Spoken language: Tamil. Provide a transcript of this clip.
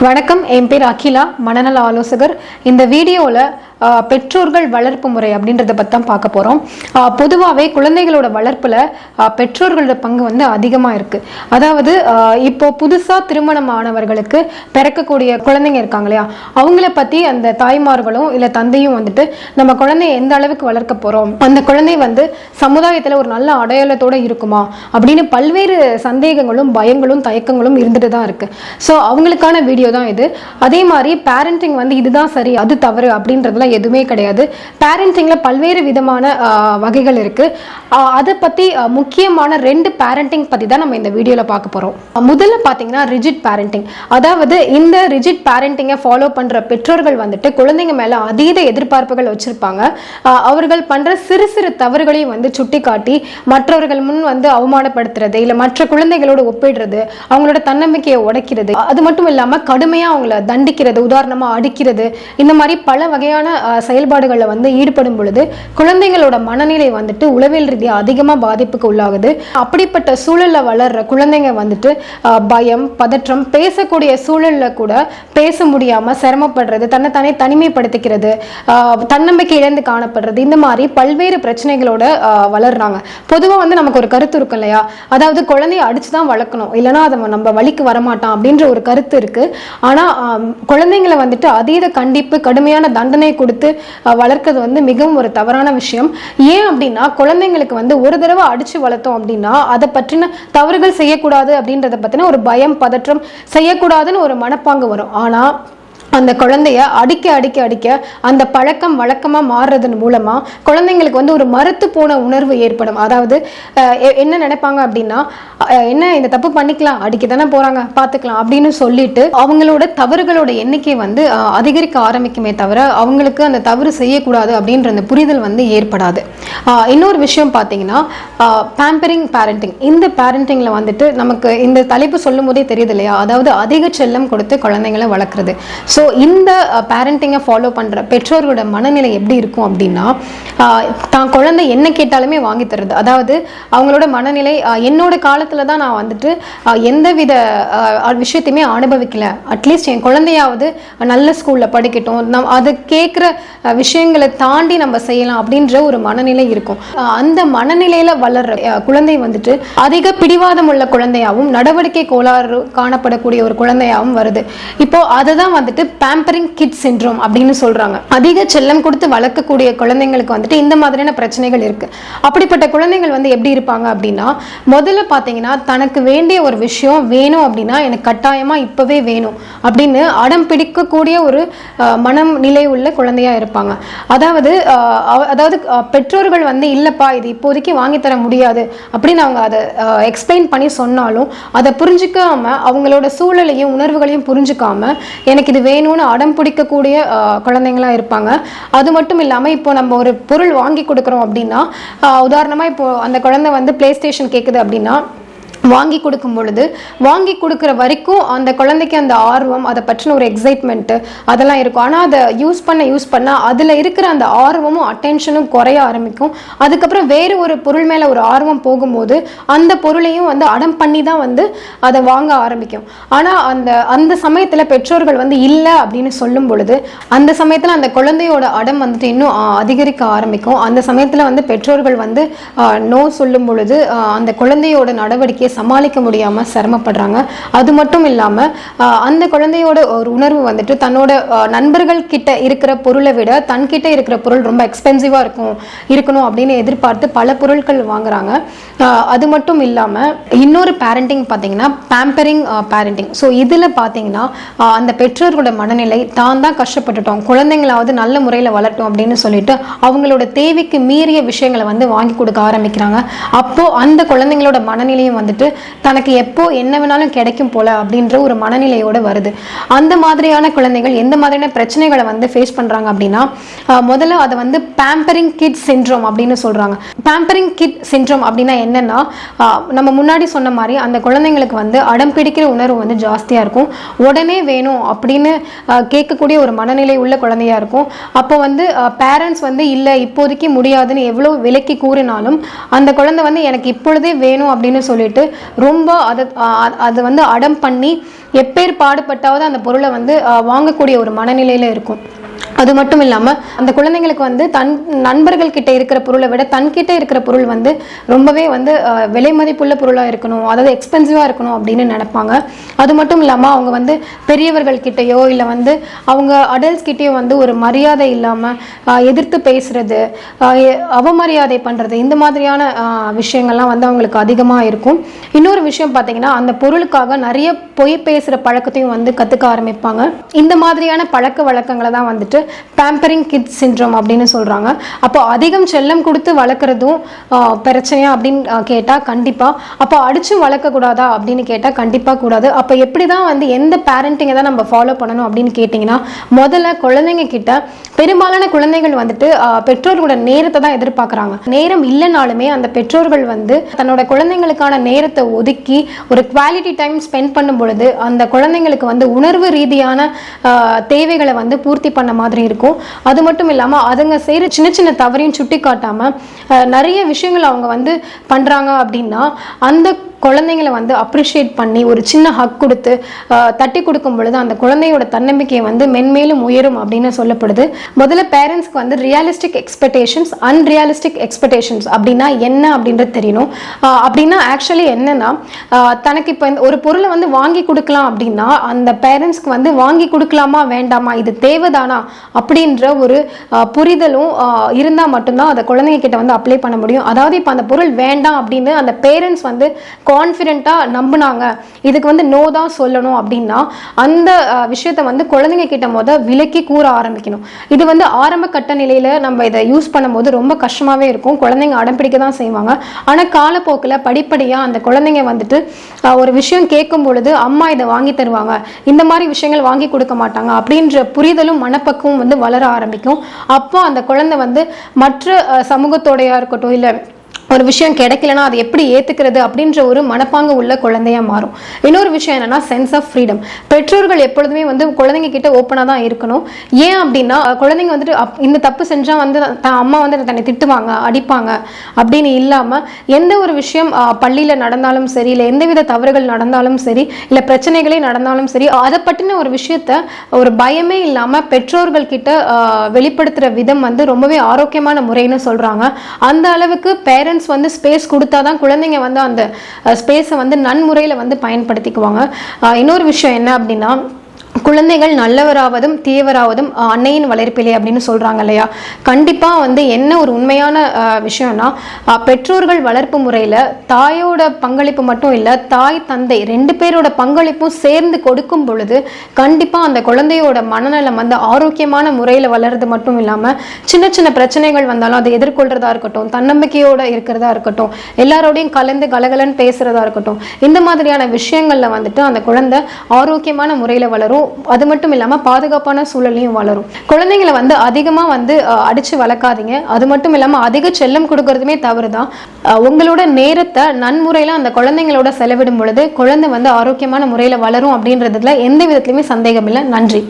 வணக்கம், என் பேர் அகிலா, மனநல ஆலோசகர். இந்த வீடியோவில் பெற்றோர்கள் வளர்ப்பு முறை அப்படின்றத பற்றி தான் பார்க்க போகிறோம். பொதுவாகவே குழந்தைகளோட வளர்ப்பில் பெற்றோர்களோட பங்கு வந்து அதிகமாக இருக்குது. அதாவது இப்போ புதுசாக திருமணம் ஆனவர்களுக்கு பிறக்கக்கூடிய குழந்தைங்க இருக்காங்க இல்லையா, அவங்கள பற்றி அந்த தாய்மார்களும் இல்லை தந்தையும் வந்துட்டு நம்ம குழந்தைய எந்த அளவுக்கு வளர்க்க போகிறோம், அந்த குழந்தை வந்து சமுதாயத்தில் ஒரு நல்ல அடையாளத்தோடு இருக்குமா அப்படின்னு பல்வேறு சந்தேகங்களும் பயங்களும் தயக்கங்களும் இருந்துட்டு தான் இருக்குது. ஸோ அவங்களுக்கான வீடியோ தான் இது. அதே மாதிரி பேரண்டிங் வந்து இதுதான் சரி அது தவறு அப்படின்றதுலாம் எதுவுமே கிடையாது. பேரண்டிங்ல பல்வேறு விதமான வகைகள் இருக்கு. அதை பத்தி முக்கியமான 2 பேரண்டிங் பத்தி தான் நம்ம இந்த வீடியோல பார்க்க போறோம். முதல்ல பாத்தீங்கன்னா ரிஜிட் பேரண்டிங். அதாவது இந்த ரிஜிட் பேரண்டிங்கை ஃபாலோ பண்ற பெற்றோர்கள் வந்துட்டு குழந்தைங்க மேல அதீத எதிர்பார்ப்புகள் வச்சிருப்பாங்க. அவர்கள் பண்ற சிறு சிறு தவறுகளையும் வந்து சுட்டி காட்டி மற்றவர்கள் முன் வந்து அவமானப்படுத்துறது, இல்ல மற்ற குழந்தைகளோடு ஒப்பிடுறது, அவங்களோட தன்னம்பிக்கையை உடைக்கிறது, அது மட்டும் இல்லாம கடுமையா அவங்கள தண்டிக்கிறது, உதாரணமா அடிக்கிறது, இந்த மாதிரி பல வகையான செயல்பாடுகளில் வந்து ஈடுபடும் பொழுது குழந்தைங்களோட மனநிலை வந்துட்டு உளவியல் ரீதியாக அதிகமாக பாதிப்புக்கு உள்ளாகுது. அப்படிப்பட்ட சூழலில் வளர்ற குழந்தைங்க வந்துட்டு பயம், பதற்றம், பேசக்கூடிய சூழலில் கூட பேச முடியாமல் சிரமப்படுறது, தன்னை தனிமைப்படுத்திக்கிறது, தன்னம்பிக்கை இழந்து காணப்படுறது, இந்த மாதிரி பல்வேறு பிரச்சனைகளோட வளர்றாங்க. பொதுவாக வந்து நமக்கு ஒரு கருத்து இருக்கும் இல்லையா, அதாவது குழந்தைய அடிச்சு தான் வளர்க்கணும், இல்லைன்னா அதை நம்ம வழிக்கு வரமாட்டான் அப்படின்ற ஒரு கருத்து இருக்கு. ஆனால் குழந்தைங்களை வந்துட்டு அதீத கண்டிப்பு, கடுமையான தண்டனை கொடுத்து வளர்க்கிறது வந்து மிகவும் ஒரு தவறான விஷயம். ஏன் அப்படின்னா, குழந்தைங்களுக்கு வந்து ஒரு தடவை அடிச்சு வளர்த்தோம் அப்படின்னா அதை பற்றின தவறுகள் செய்யக்கூடாது அப்படின்றத பத்தின ஒரு பயம், பதற்றம், செய்யக்கூடாதுன்னு ஒரு மனப்பாங்கு வரும். ஆனா அந்த குழந்தைய அடிக்க அடிக்க அடிக்க அந்த பழக்கம் வழக்கமாக மாறுறதன் மூலமா குழந்தைங்களுக்கு வந்து ஒரு மறுத்து போன உணர்வு ஏற்படும். அதாவது என்ன நினைப்பாங்க அப்படின்னா, என்ன இந்த தப்பு பண்ணிக்கலாம், அடிக்க தானே போறாங்க, பார்த்துக்கலாம் அப்படின்னு சொல்லிட்டு அவங்களோட தவறுகளோட எண்ணிக்கை வந்து அதிகரிக்க ஆரம்பிக்குமே தவிர அவங்களுக்கு அந்த தவறு செய்யக்கூடாது அப்படின்ற அந்த புரிதல் வந்து ஏற்படாது. இன்னொரு விஷயம் பார்த்தீங்கன்னா, பேம்பரிங் பேரண்டிங். இந்த பேரண்டிங்ல வந்துட்டு நமக்கு இந்த தலைப்பு சொல்லும் போதே தெரியுது இல்லையா, அதாவது அதிக செல்லம் கொடுத்து குழந்தைங்களை வளர்க்குறது. ஸோ இந்த பேரண்டிங்கை ஃபாலோ பண்ணுற பெற்றோர்களோட மனநிலை எப்படி இருக்கும் அப்படின்னா, தான் குழந்தை என்ன கேட்டாலுமே வாங்கி தருது. அதாவது அவங்களோட மனநிலை, என்னோட காலத்தில் தான் நான் வந்துட்டு எந்தவித விஷயத்தையுமே அனுபவிக்கல, அட்லீஸ்ட் என் குழந்தையாவது நல்ல ஸ்கூலில் படிக்கட்டும், அது கேட்குற விஷயங்களை தாண்டி நம்ம செய்யலாம் அப்படின்ற ஒரு மனநிலை இருக்கும். அந்த மனநிலையில் வளர்ற குழந்தை வந்துட்டு அதிக பிடிவாதம் உள்ள குழந்தையாகவும் நடவடிக்கை கோளாறு காணப்படக்கூடிய ஒரு குழந்தையாகவும் வருது. இப்போ அதை தான் வந்துட்டு பேம்பரிங் கிட் சிண்ட்ரோம் அப்படின்னு சொல்றாங்க. அதிக செல்லம் கொடுத்து வளர்க்கக்கூடிய குழந்தைங்களுக்கு வந்துட்டு இந்த மாதிரியான பிரச்சனைகள் இருக்கு. அப்படிப்பட்ட குழந்தைகள் வந்து எப்படி இருப்பாங்க அப்படின்னா, முதல்ல பாத்தீங்கன்னா தனக்கு வேண்டிய ஒரு விஷயம் வேணும் அப்படின்னா எனக்கு கட்டாயமா இப்பவே வேணும் அப்படின்னு அடம் பிடிக்கக்கூடிய ஒரு மனம் நிலை உள்ள குழந்தையா இருப்பாங்க. அதாவது பெற்றோர்கள் வந்து இல்லப்பா இது இப்போதைக்கு வாங்கி தர முடியாது அப்படின்னு அவங்க அதை எக்ஸ்பிளைன் பண்ணி சொன்னாலும் அதை புரிஞ்சுக்காம அவங்களோட சூழலையும் உணர்வுகளையும் புரிஞ்சுக்காம எனக்கு இது வேணும்னு அடம் பிடிக்கக்கூடிய குழந்தைங்களா இருப்பாங்க. அது மட்டும் இல்லாமல் இப்போ நம்ம ஒரு பொருள் வாங்கி கொடுக்குறோம் அப்படின்னா, உதாரணமாக இப்போ அந்த குழந்தை வந்து பிளே ஸ்டேஷன் கேட்குது அப்படின்னா வாங்கி கொடுக்கும் பொழுது வாங்கி கொடுக்குற வரைக்கும் அந்த குழந்தைக்கு அந்த ஆர்வம், அதை பற்றின ஒரு எக்ஸைட்மெண்ட்டு அதெல்லாம் இருக்கும். ஆனால் அதை யூஸ் பண்ண அதில் இருக்கிற அந்த ஆர்வமும் அட்டென்ஷனும் குறைய ஆரம்பிக்கும். அதுக்கப்புறம் வேறு ஒரு பொருள் மேலே ஒரு ஆர்வம் போகும்போது அந்த பொருளையும் வந்து அடம் பண்ணி தான் வந்து அதை வாங்க ஆரம்பிக்கும். ஆனால் அந்த சமயத்தில் பெற்றோர்கள் வந்து இல்லை அப்படின்னு சொல்லும் பொழுது அந்த சமயத்தில் அந்த குழந்தையோட அடம் வந்துட்டு இன்னும் அதிகரிக்க ஆரம்பிக்கும். அந்த சமயத்தில் வந்து பெற்றோர்கள் வந்து நோ சொல்லும் பொழுது அந்த குழந்தையோட நடவடிக்கை சமாளிக்க முடியாம சிரமப்படுறாங்க. அது மட்டும் இல்லாம அந்த குழந்தையோட ஒரு உணர்வு வந்துட்டு தன்னோட நண்பர்கள் கிட்ட இருக்கிற பொருளை விட தன்கிட்ட இருக்கிற பொருள் ரொம்ப எக்ஸ்பென்சிவா இருக்கணும் அப்படின்னு எதிர்பார்த்து பல பொருட்கள் வாங்குறாங்க. அது மட்டும் இல்லாம இன்னொரு பேரண்டிங் பார்த்தீங்கன்னா பேம்பரிங் பேரண்டிங். ஸோ இதுல பார்த்தீங்கன்னா அந்த பெற்றோர்களோட மனநிலை தான் கஷ்டப்பட்டுட்டோம், குழந்தைங்களாவது நல்ல முறையில் வளர்த்தோம் அப்படின்னு சொல்லிட்டு அவங்களோட தேவைக்கு மீறிய விஷயங்களை வந்து வாங்கி கொடுக்க ஆரம்பிக்கிறாங்க. அப்போ அந்த குழந்தைங்களோட மனநிலையும் வந்துட்டு தனக்கு எப்போ என்ன வேணாலும் கிடைக்கும் போல அப்படின்ற ஒரு மனநிலையோட வருது. அந்த மாதிரியான குழந்தைகள் எந்த மாதிரியான பிரச்சனைகளை வந்து ஃபேஸ் பண்றாங்க அப்படின்னா, முதல்ல அதை வந்து பேம்பரிங் கிட் சிண்ட்ரோம் அப்படின்னு சொல்றாங்க. பேம்பரிங் கிட் சிண்ட்ரோம் அப்படின்னா என்னன்னா, நம்ம முன்னாடி சொன்ன மாதிரி அந்த குழந்தைங்களுக்கு வந்து அடம் பிடிக்கிற உணர்வு வந்து ஜாஸ்தியா இருக்கும். உடனே வேணும் அப்படின்னு கேட்கக்கூடிய ஒரு மனநிலை உள்ள குழந்தையா இருக்கும். அப்போ வந்து பேரண்ட்ஸ் வந்து இல்லை இப்போதைக்கு முடியாதுன்னு எவ்வளோ விலக்கி கூறினாலும் அந்த குழந்தை வந்து எனக்கு இப்பொழுதே வேணும் அப்படின்னு சொல்லிட்டு ரொம்ப அது வந்து அடம் பண்ணி எப்பேர் பாடுபட்டாவது அந்த பொருளை வந்து வாங்கக்கூடிய ஒரு மனநிலையில இருக்கும். அது மட்டும் இல்லாமல் அந்த குழந்தைங்களுக்கு வந்து தன் நண்பர்கள் கிட்ட இருக்கிற பொருளை விட தன்கிட்ட இருக்கிற பொருள் வந்து ரொம்பவே வந்து விலை மதிப்புள்ள பொருளாக இருக்கணும், அதாவது எக்ஸ்பென்சிவாக இருக்கணும் அப்படின்னு நினைப்பாங்க. அது மட்டும் இல்லாமல் அவங்க வந்து பெரியவர்கள் கிட்டேயோ இல்லை வந்து அவங்க அடல்ட்ஸ் கிட்டேயோ வந்து ஒரு மரியாதை இல்லாமல் எதிர்த்து பேசுறது, அவமரியாதை பண்ணுறது, இந்த மாதிரியான விஷயங்கள்லாம் வந்து அவங்களுக்கு அதிகமாக இருக்கும். இன்னொரு விஷயம் பார்த்தீங்கன்னா அந்த பொருளுக்காக நிறைய பொய் பேசுகிற பழக்கத்தையும் வந்து கற்றுக்க ஆரம்பிப்பாங்க. இந்த மாதிரியான பழக்க வழக்கங்களை தான் வந்துட்டு பேம்பரிங் கிட்ஸ் சிண்ட்ரோம் அப்படின்னு சொல்றாங்க. அப்போ அதிகம் செல்லம் கொடுத்து வளர்க்குறதும் பிரச்சனையா அப்படின்னு கேட்டா கண்டிப்பா. அப்போ அடிச்சு வளர்க்க கூடாதா அப்படின்னு கேட்டா கண்டிப்பா கூடாது. அப்போ எப்படிதான் வந்து எந்த பேரண்டிங்கை தான் நம்ம ஃபாலோ பண்ணணும் அப்படின்னு கேட்டிங்கன்னா, முதல்ல குழந்தைங்க கிட்ட பெரும்பாலான குழந்தைகள் வந்துட்டு பெற்றோர்களோட நேரத்தை தான் எதிர்பார்க்குறாங்க. நேரம் இல்லைனாலுமே அந்த பெற்றோர்கள் வந்து தன்னோட குழந்தைங்களுக்கான நேரத்தை ஒதுக்கி ஒரு குவாலிட்டி டைம் ஸ்பெண்ட் பண்ணும் பொழுது அந்த குழந்தைங்களுக்கு வந்து உணர்வு ரீதியான தேவைகளை வந்து பூர்த்தி பண்ண மாதிரி இருக்கும். அது மட்டும் இல்லாமல் அதுங்க செய்கிற சின்ன சின்ன தவறையும் சுட்டி காட்டாமல் நிறைய விஷயங்கள் அவங்க வந்து பண்ணுறாங்க அப்படின்னா அந்த குழந்தைங்களை வந்து அப்ரிஷியேட் பண்ணி ஒரு சின்ன ஹக் கொடுத்து தட்டி கொடுக்கும் பொழுது அந்த குழந்தையோட தன்னம்பிக்கையை வந்து மென்மேலும் உயரும் அப்படின்னு சொல்லப்படுது. முதல்ல பேரண்ட்ஸ்க்கு வந்து ரியலிஸ்டிக் எக்ஸ்பெக்டேஷன்ஸ், அன்ரியலிஸ்டிக் எக்ஸ்பெக்டேஷன்ஸ் அப்படின்னா என்ன அப்படின்றது தெரியணும். அப்படின்னா ஆக்சுவலி என்னன்னா, தனக்கு இப்போ ஒரு பொருளை வந்து வாங்கி கொடுக்கலாம் அப்படின்னா அந்த பேரண்ட்ஸ்க்கு வந்து வாங்கி கொடுக்கலாமா வேண்டாமா, இது தேவைதானா அப்படின்ற ஒரு புரிதலும் இருந்தால் மட்டும்தான் அதை குழந்தைங்க கிட்ட வந்து அப்ளை பண்ண முடியும். அதாவது இப்போ அந்த பொருள் வேண்டாம் அப்படின்னு அந்த பேரண்ட்ஸ் வந்து கான்ஃபிடென்ட்டாக நம்பினாங்க, இதுக்கு வந்து நோ தான் சொல்லணும் அப்படின்னா அந்த விஷயத்தை வந்து குழந்தைங்க கிட்ட விலக்கி கூற ஆரம்பிக்கணும். இது வந்து ஆரம்ப கட்ட நிலையில் நம்ம இதை யூஸ் பண்ணும்போது ரொம்ப கஷ்டமாகவே இருக்கும். குழந்தைங்க அடம்பிடிக்க தான் செய்வாங்க. ஆனால் காலப்போக்கில் படிப்படியாக அந்த குழந்தைங்க வந்துட்டு ஒரு விஷயம் கேட்கும் பொழுது அம்மா இதை வாங்கி தருவாங்க, இந்த மாதிரி விஷயங்கள் வாங்கி கொடுக்க மாட்டாங்க அப்படின்ற புரிதலும் மனப்பக்குவம் வந்து வளர ஆரம்பிக்கும். அப்போ அந்த குழந்தை வந்து மற்ற சமூகத்தோடையா இருக்கட்டும் இல்லை ஒரு விஷயம் கிடைக்கலன்னா அதை எப்படி ஏற்றுக்கிறது அப்படின்ற ஒரு மனப்பாங்க உள்ள குழந்தையாக மாறும். இன்னொரு விஷயம் என்னன்னா சென்ஸ் ஆஃப் ஃப்ரீடம். பெற்றோர்கள் எப்பொழுதுமே வந்து குழந்தைங்க கிட்ட ஓப்பனாக தான் இருக்கணும். ஏன் அப்படின்னா குழந்தைங்க வந்துட்டு இந்த தப்பு செஞ்சால் வந்து அம்மா வந்து தன்னை திட்டுவாங்க, அடிப்பாங்க அப்படின்னு இல்லாமல் எந்த ஒரு விஷயம் பள்ளியில் நடந்தாலும் சரி, இல்லை எந்தவித தவறுகள் நடந்தாலும் சரி, இல்லை பிரச்சனைகளே நடந்தாலும் சரி, அதை பற்றின ஒரு விஷயத்த ஒரு பயமே இல்லாமல் பெற்றோர்கள் கிட்ட வெளிப்படுத்துகிற விதம் வந்து ரொம்பவே ஆரோக்கியமான முறைன்னு சொல்கிறாங்க. அந்த அளவுக்கு பேரண்ட்ஸ் வந்து ஸ்பேஸ் கொடுத்தாதான் குழந்தைங்க வந்து அந்த ஸ்பேஸை வந்து நன்முறையில் வந்து பயன்படுத்திக்குவாங்க. இன்னொரு விஷயம் என்ன அப்படின்னா, குழந்தைகள் நல்லவராவதும் தீயவராவதும் அன்னையின் வளர்ப்பிலே அப்படின்னு சொல்றாங்க இல்லையா. கண்டிப்பா வந்து என்ன ஒரு உண்மையான விஷயம்னா, பெற்றோர்கள் வளர்ப்பு முறையில தாயோட பங்களிப்பு மட்டும் இல்லை, தாய் தந்தை ரெண்டு பேரோட பங்களிப்பும் சேர்ந்து கொடுக்கும் பொழுது கண்டிப்பா அந்த குழந்தையோட மனநலம் வந்து ஆரோக்கியமான முறையில் வளர்றது மட்டும் இல்லாம சின்ன சின்ன பிரச்சனைகள் வந்தாலும் அதை எதிர்கொள்றதா இருக்கட்டும், தன்னம்பிக்கையோட இருக்கிறதா இருக்கட்டும், எல்லாரோடையும் கலந்து கலகலன்னு பேசுறதா இருக்கட்டும், இந்த மாதிரியான விஷயங்கள்ல வந்துட்டு அந்த குழந்தை ஆரோக்கியமான முறையில் வளரும். அது மட்டும் இல்லாம பாதுகாப்பான சூழலையும் வளரும். குழந்தைங்களை வந்து அதிகமா வந்து அடிச்சு வளர்க்காதீங்க. அது மட்டும் இல்லாம அதிக செல்லம் கொடுக்கறதுமே தவறுதான். உங்களோட நேரத்தை நன்முறையில அந்த குழந்தைங்களோட செலவிடும் பொழுது குழந்தை வந்து ஆரோக்கியமான முறையில வளரும் அப்படின்றதுல எந்த விதத்திலுமே சந்தேகம் இல்லை. நன்றி.